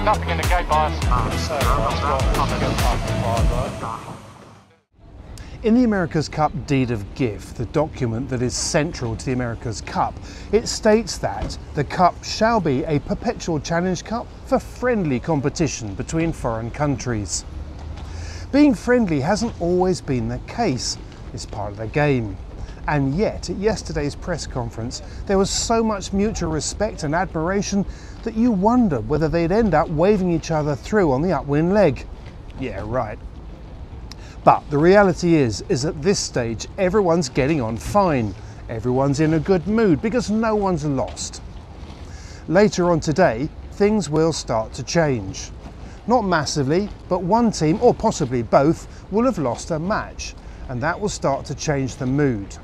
Nothing in the gate bias. In the America's Cup Deed of Gift, the document that is central to the America's Cup, it states that the Cup shall be a perpetual challenge cup for friendly competition between foreign countries. Being friendly hasn't always been the case. It's part of the game. And yet, at yesterday's press conference, there was so much mutual respect and admiration that you wondered whether they'd end up waving each other through on the upwind leg. Yeah, right. But the reality is at this stage, everyone's getting on fine. Everyone's in a good mood because no one's lost. Later on today, things will start to change. Not massively, but one team, or possibly both, will have lost a match, and that will start to change the mood.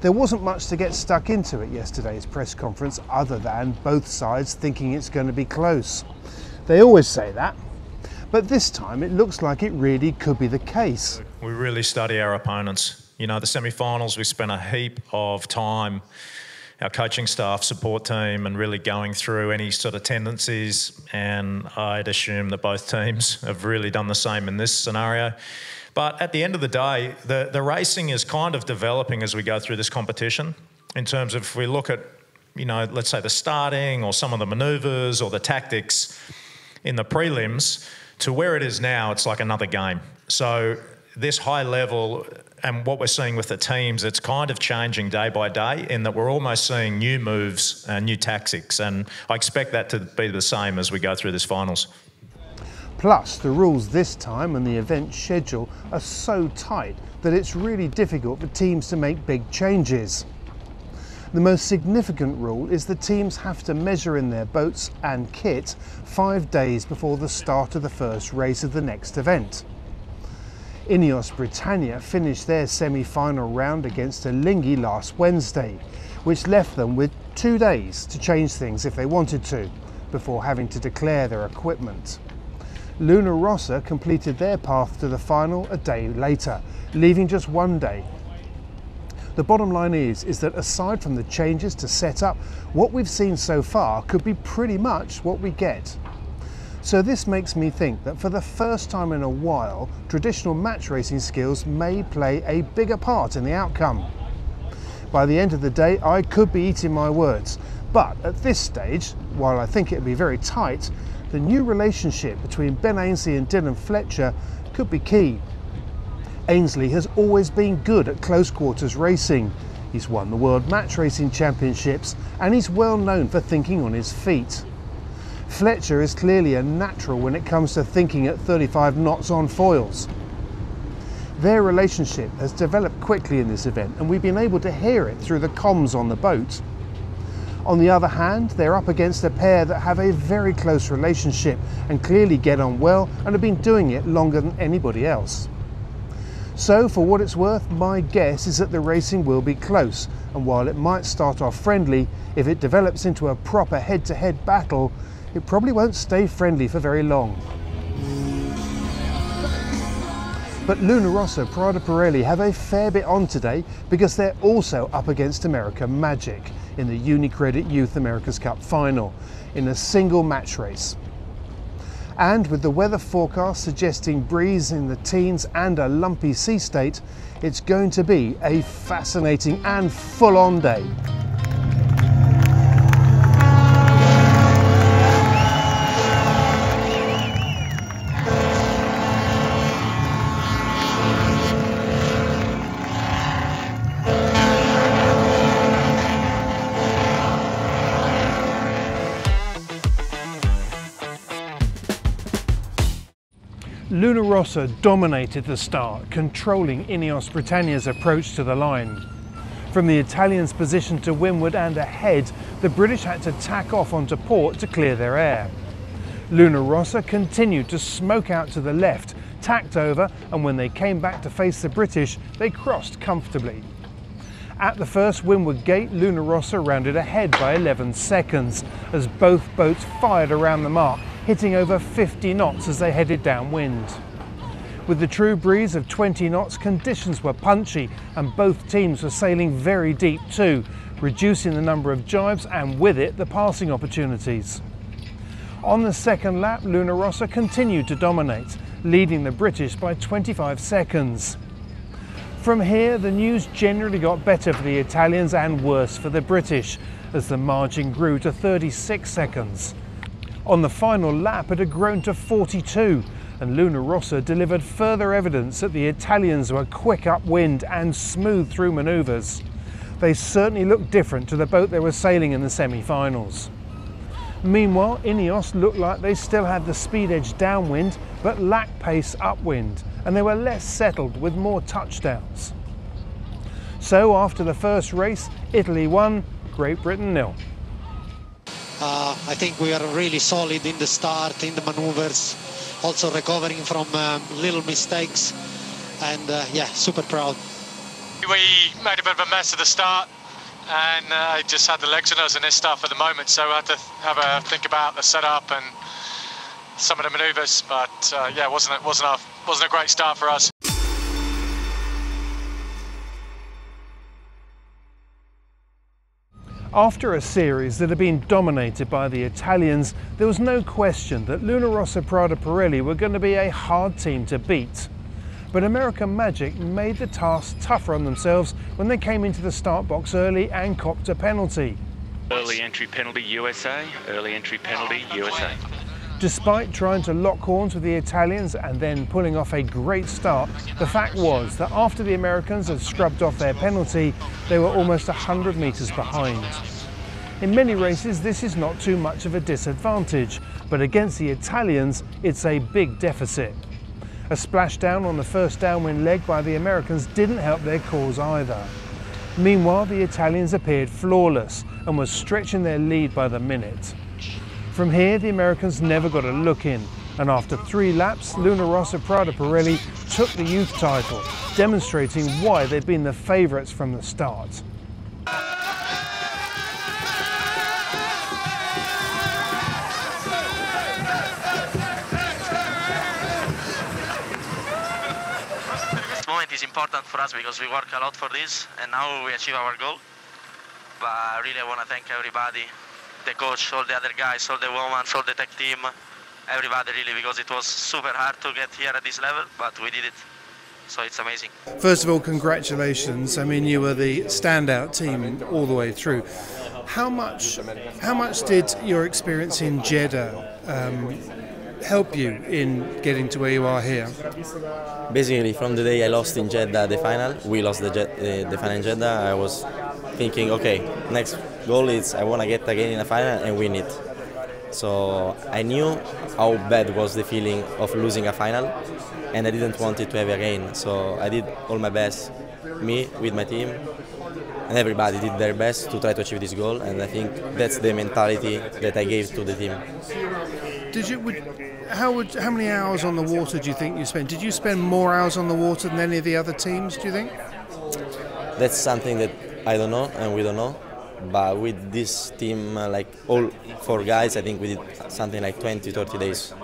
There wasn't much to get stuck into at yesterday's press conference other than both sides thinking it's going to be close. They always say that, but this time it looks like it really could be the case. We really study our opponents. You know, the semi-finals, we spent a heap of time, our coaching staff, support team, and really going through any sort of tendencies, and I'd assume that both teams have really done the same in this scenario. But at the end of the day, the racing is kind of developing as we go through this competition in terms of if we look at, you know, let's say the starting or some of the manoeuvres or the tactics in the prelims to where it is now, it's like another game. So this high level and what we're seeing with the teams, it's kind of changing day by day in that we're almost seeing new moves and new tactics. And I expect that to be the same as we go through this finals. Plus, the rules this time and the event schedule are so tight that it's really difficult for teams to make big changes. The most significant rule is the teams have to measure in their boats and kit 5 days before the start of the first race of the next event. INEOS Britannia finished their semi-final round against Alinghi last Wednesday, which left them with 2 days to change things if they wanted to, before having to declare their equipment. Rossa completed their path to the final a day later, leaving just 1 day. The bottom line is that aside from the changes to set up, what we've seen so far could be pretty much what we get. So this makes me think that for the first time in a while, traditional match racing skills may play a bigger part in the outcome. By the end of the day, I could be eating my words, but at this stage, while I think it would be very tight, the new relationship between Ben Ainslie and Dylan Fletcher could be key. Ainslie has always been good at close quarters racing. He's won the World Match Racing Championships and he's well known for thinking on his feet. Fletcher is clearly a natural when it comes to thinking at 35 knots on foils. Their relationship has developed quickly in this event and we've been able to hear it through the comms on the boat. On the other hand, they're up against a pair that have a very close relationship and clearly get on well and have been doing it longer than anybody else. So for what it's worth, my guess is that the racing will be close, and while it might start off friendly, if it develops into a proper head-to-head battle, it probably won't stay friendly for very long. But Rossa, Prada, Pirelli have a fair bit on today because they're also up against America Magic in the UniCredit Youth America's Cup Final in a single match race. And with the weather forecast suggesting breeze in the teens and a lumpy sea state, it's going to be a fascinating and full-on day. Rossa dominated the start, controlling INEOS Britannia's approach to the line. From the Italians' position to windward and ahead, the British had to tack off onto port to clear their air. Rossa continued to smoke out to the left, tacked over, and when they came back to face the British, they crossed comfortably. At the first windward gate, Rossa rounded ahead by 11 seconds as both boats fired around the mark, hitting over 50 knots as they headed downwind. With the true breeze of 20 knots, conditions were punchy and both teams were sailing very deep too, reducing the number of jibes and with it the passing opportunities. On the second lap, Rossa continued to dominate, leading the British by 25 seconds. From here, the news generally got better for the Italians and worse for the British, as the margin grew to 36 seconds. On the final lap, it had grown to 42, and Rossa delivered further evidence that the Italians were quick upwind and smooth through manoeuvres. They certainly looked different to the boat they were sailing in the semi-finals. Meanwhile, INEOS looked like they still had the speed edge downwind, but lacked pace upwind, and they were less settled with more touchdowns. So after the first race, Italy won, Great Britain nil. I think we are really solid in the start, in the maneuvers, also recovering from little mistakes, and yeah, super proud. We made a bit of a mess at the start, and I just had the legs on us and this stuff at the moment, so I had to have a think about the setup and some of the manoeuvres. But yeah, it wasn't a great start for us. After a series that had been dominated by the Italians, there was no question that Rossa, Prada, Pirelli were going to be a hard team to beat. But American Magic made the task tougher on themselves when they came into the start box early and copped a penalty. Early entry penalty USA, early entry penalty USA. Despite trying to lock horns with the Italians and then pulling off a great start, the fact was that after the Americans had scrubbed off their penalty, they were almost 100 metres behind. In many races, this is not too much of a disadvantage, but against the Italians, it's a big deficit. A splashdown on the first downwind leg by the Americans didn't help their cause either. Meanwhile, the Italians appeared flawless and were stretching their lead by the minute. From here, the Americans never got a look in, and after 3 laps, Rossa, Prada, Pirelli took the youth title, demonstrating why they'd been the favourites from the start. This moment is important for us because we work a lot for this, and now we achieve our goal. But I really want to thank everybody. The coach, all the other guys, all the women, all the tech team, everybody really, because it was super hard to get here at this level, but we did it. So it's amazing. First of all, congratulations. I mean, you were the standout team all the way through. How much did your experience in Jeddah help you in getting to where you are here? Basically, from the day I lost in Jeddah the final, we lost the final in Jeddah, I was thinking, okay, next goal is I want to get again in a final and win it. So I knew how bad was the feeling of losing a final, and I didn't want it to happen again. So I did all my best, me with my team, and everybody did their best to try to achieve this goal. And I think that's the mentality that I gave to the team. How many hours on the water do you think you spent? Did you spend more hours on the water than any of the other teams, do you think? That's something that I don't know and we don't know. But with this team, like all 4 guys, I think we did something like 20-30 days.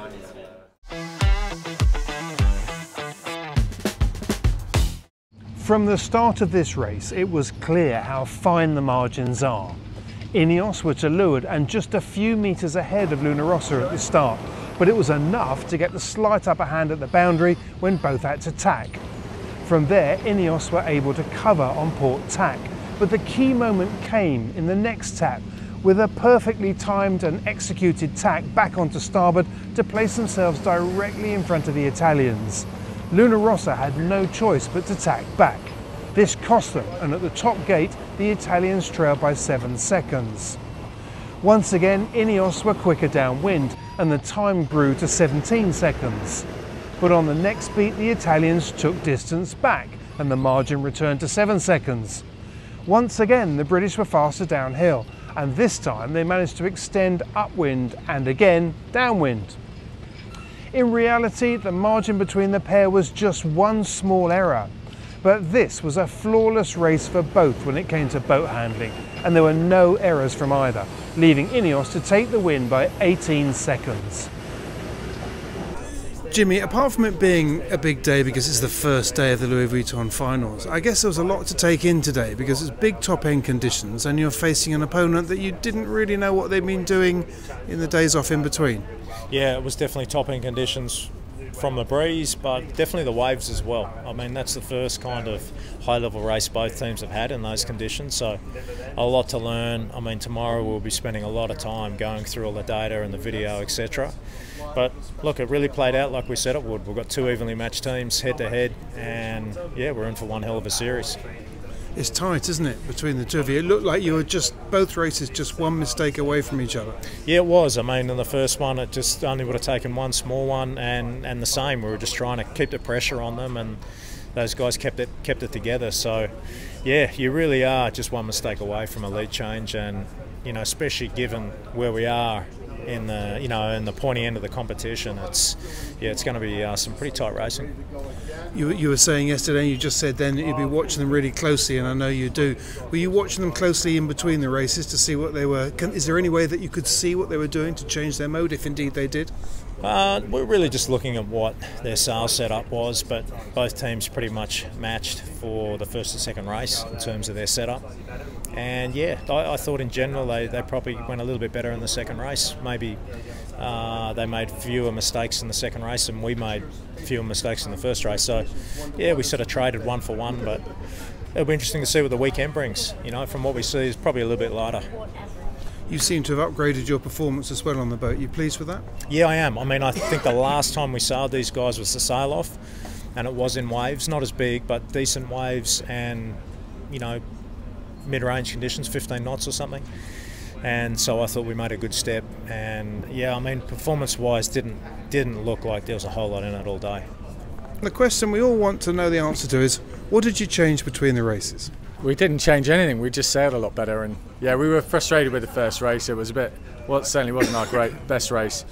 From the start of this race, it was clear how fine the margins are. INEOS were to leeward and just a few metres ahead of Rossa at the start, but it was enough to get the slight upper hand at the boundary when both had to tack. From there, INEOS were able to cover on port tack, but the key moment came in the next tap, with a perfectly timed and executed tack back onto starboard to place themselves directly in front of the Italians. Rossa had no choice but to tack back. This cost them, and at the top gate, the Italians trailed by 7 seconds. Once again, INEOS were quicker downwind, and the time grew to 17 seconds. But on the next beat, the Italians took distance back, and the margin returned to 7 seconds. Once again, the British were faster downhill, and this time they managed to extend upwind and again downwind. In reality, the margin between the pair was just one small error. But this was a flawless race for both when it came to boat handling, and there were no errors from either, leaving INEOS to take the win by 18 seconds. Jimmy, apart from it being a big day because it's the first day of the Louis Vuitton Finals, I guess there was a lot to take in today because it's big top-end conditions and you're facing an opponent that you didn't really know what they've been doing in the days off in between. Yeah, it was definitely top-end conditions from the breeze, but definitely the waves as well. I mean, that's the first kind of high-level race both teams have had in those conditions, so a lot to learn. I mean, tomorrow we'll be spending a lot of time going through all the data and the video, etc. But look, it really played out like we said it would. We've got two evenly matched teams head-to-head, and yeah, we're in for one hell of a series. It's tight, isn't it, between the two of you? It looked like you were just, both races, just one mistake away from each other. Yeah, it was. I mean, in the first one, it just only would have taken one small one, and the same. We were just trying to keep the pressure on them, and those guys kept it together. So, yeah, you really are just one mistake away from a lead change, and you know, especially given where we are in the in the pointy end of the competition, it's going to be some pretty tight racing. You were saying yesterday, you just said then that you'd be watching them really closely, and I know you do. Were you watching them closely in between the races to see what they were? Is there any way that you could see what they were doing to change their mode, if indeed they did? We're really just looking at what their sales setup was, but both teams pretty much matched for the first and second race in terms of their setup. And yeah, I thought in general they probably went a little bit better in the second race. Maybe they made fewer mistakes in the second race and we made fewer mistakes in the first race. So yeah, we sort of traded one for one, but it'll be interesting to see what the weekend brings. You know, from what we see, it's probably a little bit lighter. You seem to have upgraded your performance as well on the boat. You pleased with that? Yeah, I am. I mean, I think the last time we sailed these guys was the sail-off, and it was in waves, not as big, but decent waves and, you know, mid-range conditions, 15 knots or something. And so I thought we made a good step. And yeah, I mean, performance-wise, didn't look like there was a whole lot in it all day. The question we all want to know the answer to is, what did you change between the races? We didn't change anything. We just sailed a lot better, and yeah, we were frustrated with the first race. It was a bit, well, it certainly wasn't our best race,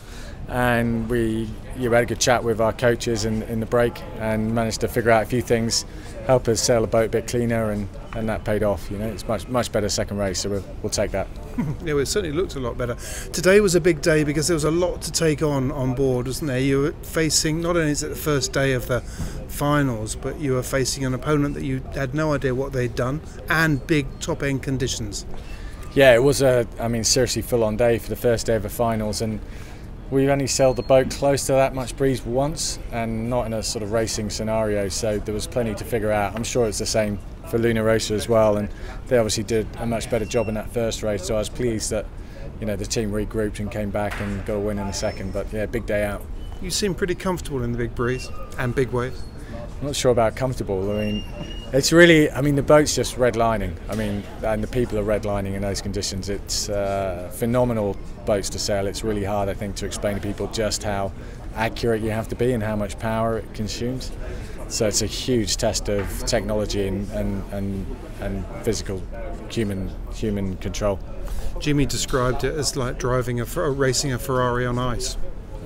and we had a good chat with our coaches in the break and managed to figure out a few things, help us sail the boat a bit cleaner, and that paid off. You know, it's much better second race, so we'll take that. Yeah, well, it certainly looked a lot better. Today was a big day because there was a lot to take on board, wasn't there? You were facing, not only is it the first day of the finals, but you were facing an opponent that you had no idea what they'd done, and big top-end conditions. Yeah, it was seriously full-on day for the first day of the finals, and we only sailed the boat close to that much breeze once, and not in a sort of racing scenario, so there was plenty to figure out. I'm sure it's the same for Rossa as well, and they obviously did a much better job in that first race, so I was pleased that, you know, the team regrouped and came back and got a win in the second. But yeah, big day out. You seem pretty comfortable in the big breeze and big waves. I'm not sure about comfortable. I mean, it's really, the boat's just redlining. And the people are redlining in those conditions. It's phenomenal boats to sail. It's really hard, I think, to explain to people just how accurate you have to be and how much power it consumes. So it's a huge test of technology and physical human control. Jimmy described it as like racing a Ferrari on ice.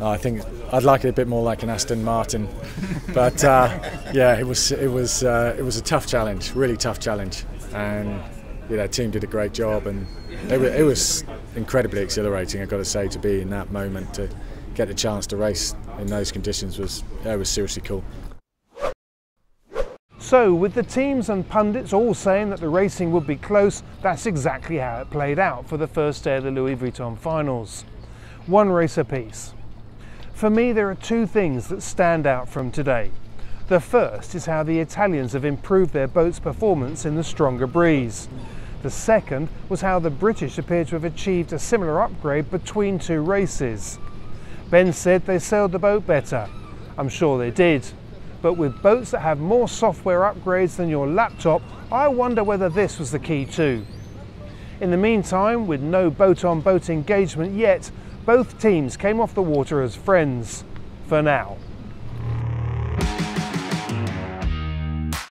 I think I'd like it a bit more like an Aston Martin, but yeah, it was a tough challenge, really tough challenge, and the team did a great job, and it was incredibly exhilarating. I've got to say, to be in that moment, to get the chance to race in those conditions was seriously cool. So, with the teams and pundits all saying that the racing would be close, that's exactly how it played out for the first day of the Louis Vuitton Finals. One race apiece. For me, there are two things that stand out from today. The first is how the Italians have improved their boat's performance in the stronger breeze. The second was how the British appear to have achieved a similar upgrade between two races. Ben said they sailed the boat better. I'm sure they did. But with boats that have more software upgrades than your laptop, I wonder whether this was the key too. In the meantime, with no boat-on-boat engagement yet, both teams came off the water as friends, for now.